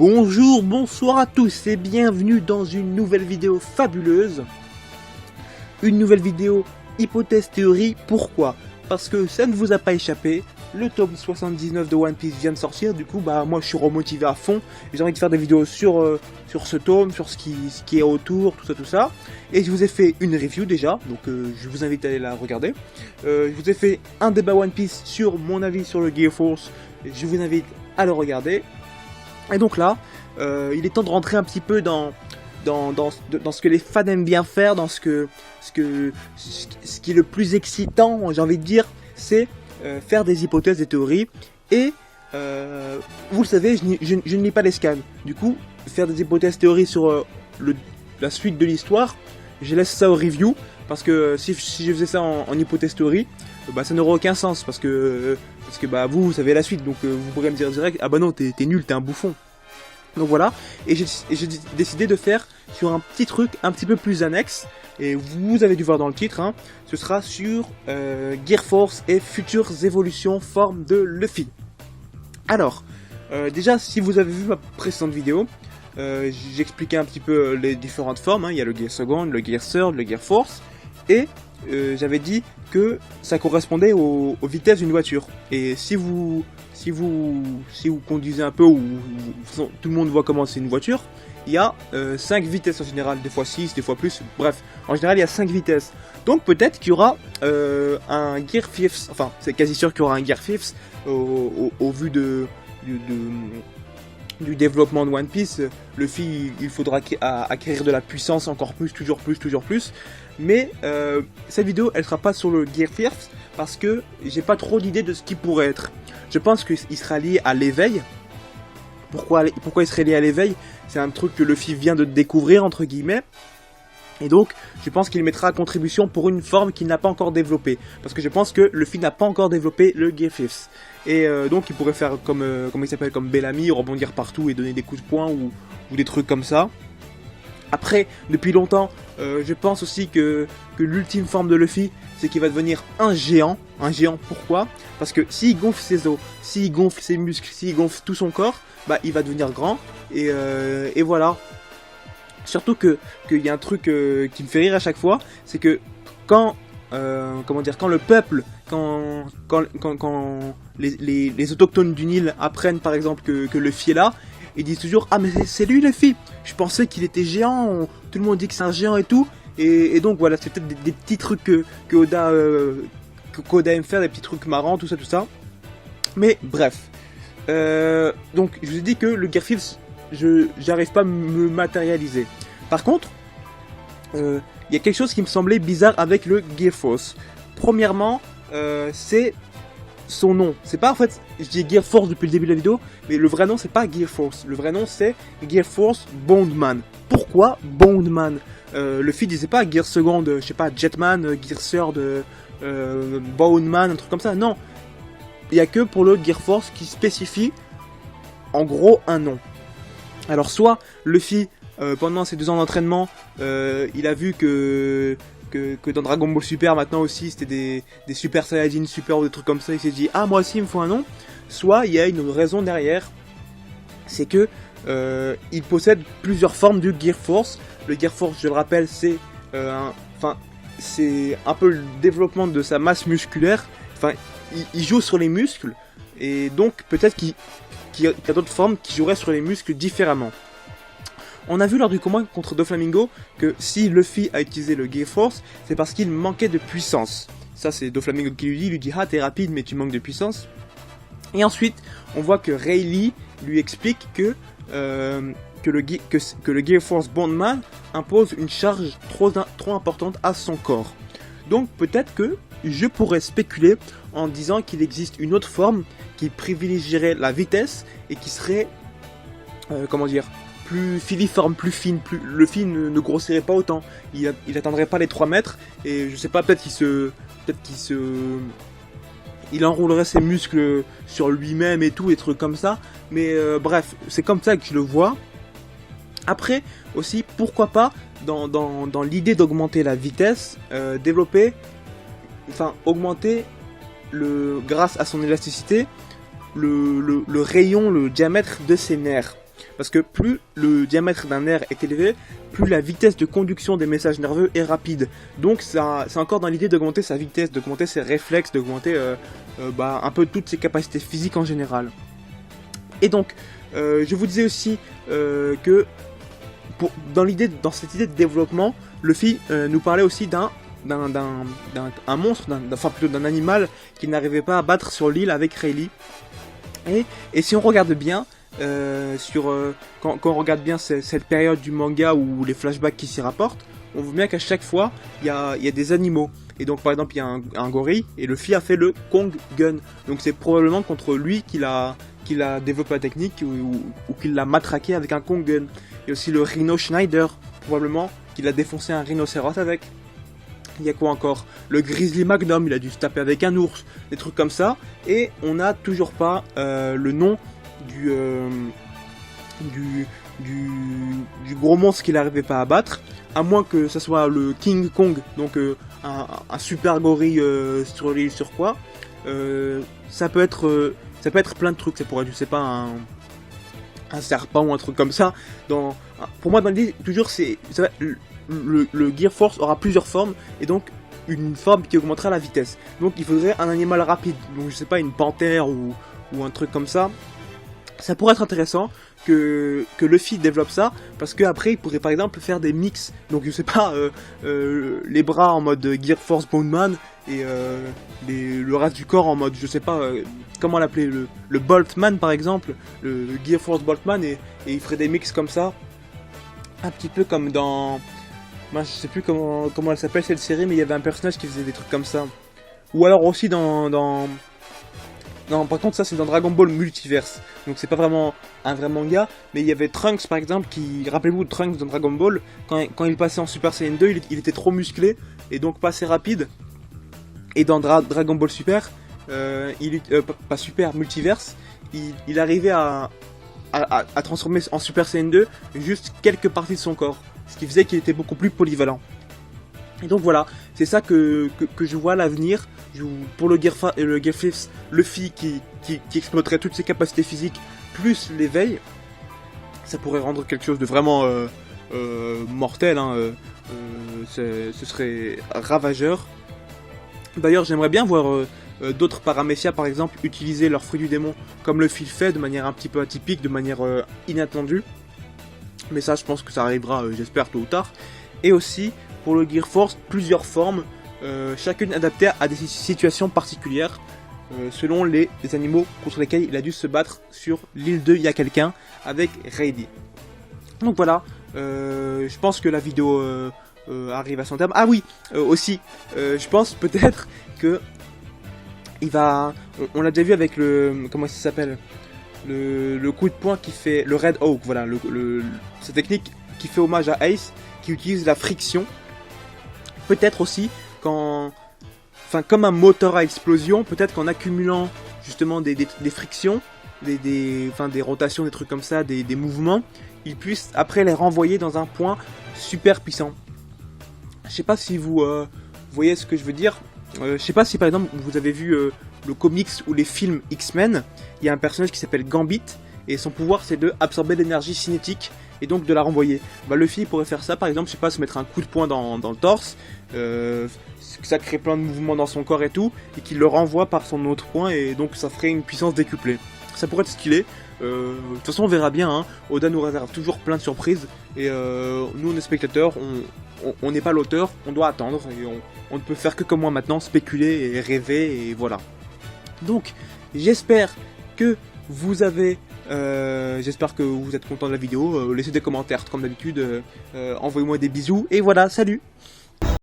Bonjour, bonsoir à tous et bienvenue dans une nouvelle vidéo fabuleuse. Une nouvelle vidéo hypothèse théorie. Pourquoi? Parce que ça ne vous a pas échappé, le tome 79 de One Piece vient de sortir. Du coup moi je suis remotivé à fond. J'ai envie de faire des vidéos sur ce tome, sur ce qui est autour, tout ça. Et je vous ai fait une review déjà, donc je vous invite à aller la regarder. Je vous ai fait un débat One Piece sur mon avis sur le Gear Force. Je vous invite à le regarder. Et donc là, il est temps de rentrer un petit peu dans ce que les fans aiment bien faire, dans ce qui est le plus excitant, j'ai envie de dire, c'est faire des hypothèses, des théories. Et vous le savez, je ne lis pas les scans. Du coup, faire des hypothèses, théories sur la suite de l'histoire, je laisse ça au review. Parce que si je faisais ça en hypothèse théorie, ça n'aurait aucun sens. Parce que vous savez la suite, donc vous pourrez me dire direct, ah bah non, t'es nul, t'es un bouffon. Donc voilà, et j'ai décidé de faire sur un petit truc un petit peu plus annexe. Et vous avez dû voir dans le titre, hein, ce sera sur Gear Force et futures évolutions formes de Luffy. Alors, déjà, si vous avez vu ma précédente vidéo, j'expliquais un petit peu les différentes formes, hein. Il y a le Gear Second, le Gear Third, le Gear Force, et j'avais dit que ça correspondait aux vitesses d'une voiture. Et si vous conduisez un peu, ou tout le monde voit comment c'est une voiture, il y a 5 vitesses en général, des fois 6, des fois plus, bref, en général il y a 5 vitesses. Donc peut-être qu'il y aura un Gear Fifth, enfin c'est quasi sûr qu'il y aura un Gear Fifth au vu du développement de One Piece. Luffy, il faudra acquérir de la puissance encore plus, toujours plus. Mais cette vidéo, elle sera pas sur le Gear Fifth parce que j'ai pas trop d'idée de ce qui pourrait être. Je pense qu'il sera lié à l'éveil. Pourquoi il serait lié à l'éveil? C'est un truc que Luffy vient de découvrir, entre guillemets. Et donc, je pense qu'il mettra à contribution pour une forme qu'il n'a pas encore développée. Parce que je pense que Luffy n'a pas encore développé le Gear Fifth. Et donc, il pourrait faire comme il s'appelle, comme Bellamy, rebondir partout et donner des coups de poing ou des trucs comme ça. Après, depuis longtemps, je pense aussi que l'ultime forme de Luffy, c'est qu'il va devenir un géant. Un géant, pourquoi? Parce que s'il gonfle ses os, s'il gonfle ses muscles, s'il gonfle tout son corps, il va devenir grand. Et voilà. Surtout qu'il y a un truc qui me fait rire à chaque fois, c'est que quand le peuple, quand les autochtones du Nil apprennent par exemple que Luffy est là, ils disent toujours, ah mais c'est lui Luffy, je pensais qu'il était géant, tout le monde dit que c'est un géant et tout, et donc voilà, c'est peut-être des petits trucs que Oda aime faire, des petits trucs marrants, tout ça. Mais bref, donc je vous ai dit que le Gear Fifth, j'arrive pas à me matérialiser. Par contre, il y a quelque chose qui me semblait bizarre avec le Gear Force. Premièrement, c'est son nom. C'est pas, en fait, je dis Gear Force depuis le début de la vidéo, mais le vrai nom c'est pas Gear Force. Le vrai nom c'est Gear Force Bondman. Pourquoi Bondman? Luffy disait pas Gear Second, je sais pas, Jetman, Gear Third, Bondman, un truc comme ça. Non, il y a que pour le Gear Force qui spécifie en gros un nom. Alors soit Luffy, pendant ses 2 ans d'entraînement, il a vu que dans Dragon Ball Super maintenant aussi c'était des Super Saiyajin Super ou des trucs comme ça, il s'est dit ah moi aussi il me faut un nom. Soit il y a une raison derrière, c'est que il possède plusieurs formes du Gear Force. Le Gear Force, je le rappelle, c'est c'est un peu le développement de sa masse musculaire. Enfin, il joue sur les muscles et donc peut-être qu'il y a d'autres formes qui joueraient sur les muscles différemment. On a vu lors du combat contre Doflamingo que si Luffy a utilisé le Gear Force, c'est parce qu'il manquait de puissance. Ça c'est Doflamingo qui lui dit ah t'es rapide mais tu manques de puissance. Et ensuite on voit que Rayleigh lui explique que le Gear Force Bondman impose une charge trop importante à son corps. Donc peut-être que je pourrais spéculer en disant qu'il existe une autre forme qui privilégierait la vitesse et qui serait plus filiforme, plus fine, Luffy ne grossirait pas autant, il atteindrait pas les 3 mètres, et je sais pas, peut-être il enroulerait ses muscles sur lui-même et tout, et trucs comme ça, mais bref, c'est comme ça que je le vois. Après, aussi, pourquoi pas, dans l'idée d'augmenter la vitesse, augmenter, grâce à son élasticité, le rayon, le diamètre de ses nerfs. Parce que plus le diamètre d'un nerf est élevé, plus la vitesse de conduction des messages nerveux est rapide. Donc c'est encore dans l'idée d'augmenter sa vitesse, d'augmenter ses réflexes, d'augmenter un peu toutes ses capacités physiques en général. Et donc, je vous disais aussi que dans cette idée de développement, Luffy nous parlait aussi d'un monstre, plutôt d'un animal qu'il n'arrivait pas à battre sur l'île avec Rayleigh. Et si on regarde bien, quand on regarde bien cette période du manga ou les flashbacks qui s'y rapportent, on voit bien qu'à chaque fois, il y a des animaux. Et donc par exemple, il y a un gorille, et Luffy a fait le Kong Gun. Donc c'est probablement contre lui qu'il a développé la technique, ou qu'il l'a matraqué avec un Kong Gun. Il y a aussi le Rhino Schneider, probablement qu'il a défoncé un rhinocéros avec. Il y a quoi encore? Le Grizzly Magnum, il a dû se taper avec un ours, des trucs comme ça. Et on n'a toujours pas le nom du gros monstre qu'il n'arrivait pas à battre, à moins que ça soit le King Kong, donc un super gorille sur l'île sur quoi. Ça peut être plein de trucs, ça pourrait être, je sais pas, un serpent ou un truc comme ça. Pour moi, dans l'idée, toujours, le Gear Force aura plusieurs formes, et donc une forme qui augmentera la vitesse. Donc il faudrait un animal rapide, donc je sais pas, une panthère ou un truc comme ça. Ça pourrait être intéressant que Luffy développe ça, parce qu'après il pourrait par exemple faire des mix. Donc je sais pas, les bras en mode Gear Force Bondman et le reste du corps en mode, je sais pas, comment l'appeler, le Boltman par exemple, le Gear Force Boltman, et il ferait des mix comme ça, un petit peu comme dans... Moi, je sais plus comment elle s'appelle cette série, mais il y avait un personnage qui faisait des trucs comme ça. Ou alors aussi Non, par contre, ça c'est dans Dragon Ball Multiverse. Donc c'est pas vraiment un vrai manga, mais il y avait Trunks par exemple, rappelez-vous de Trunks dans Dragon Ball, quand il passait en Super Saiyan 2, il était trop musclé, et donc pas assez rapide. Et dans Dragon Ball Super, pas Super, Multiverse, il arrivait à transformer en Super Saiyan 2 juste quelques parties de son corps. Ce qui faisait qu'il était beaucoup plus polyvalent. Et donc voilà, c'est ça que je vois à l'avenir. Pour le Gearflips, Luffy qui exploiterait toutes ses capacités physiques, plus l'éveil, ça pourrait rendre quelque chose de vraiment mortel, hein, ce serait ravageur. D'ailleurs, j'aimerais bien voir d'autres Paramécia, par exemple, utiliser leurs fruits du démon comme Luffy le fait, de manière un petit peu atypique, de manière inattendue. Mais ça, je pense que ça arrivera, j'espère, tôt ou tard. Et aussi, pour le Gear Force, plusieurs formes, chacune adaptée à des situations particulières, selon les animaux contre lesquels il a dû se battre sur l'île de Y'a quelqu'un avec Rayleigh. Donc voilà, je pense que la vidéo arrive à son terme. Ah oui, aussi, je pense peut-être que on l'a déjà vu avec comment ça s'appelle, le coup de poing qui fait le Red Hawk, voilà, cette technique qui fait hommage à Ace, qui utilise la friction. Peut-être aussi comme un moteur à explosion, peut-être qu'en accumulant justement des frictions, des rotations, des trucs comme ça, des mouvements, il puisse après les renvoyer dans un point super puissant. Je sais pas si vous voyez ce que je veux dire. Je sais pas si par exemple vous avez vu le comics ou les films X-Men. Il y a un personnage qui s'appelle Gambit, et son pouvoir c'est de absorber l'énergie cinétique et donc de la renvoyer. Luffy pourrait faire ça par exemple, je sais pas, se mettre un coup de poing dans le torse, ça crée plein de mouvements dans son corps et tout, et qu'il le renvoie par son autre point, et donc ça ferait une puissance décuplée. Ça pourrait être stylé. De toute façon on verra bien, hein. Oda nous réserve toujours plein de surprises, et nous on est spectateurs, on n'est pas l'auteur, on doit attendre, et on ne peut faire que comme moi maintenant, spéculer et rêver, et voilà. Donc j'espère que vous êtes content de la vidéo, laissez des commentaires comme d'habitude, envoyez-moi des bisous, et voilà, salut!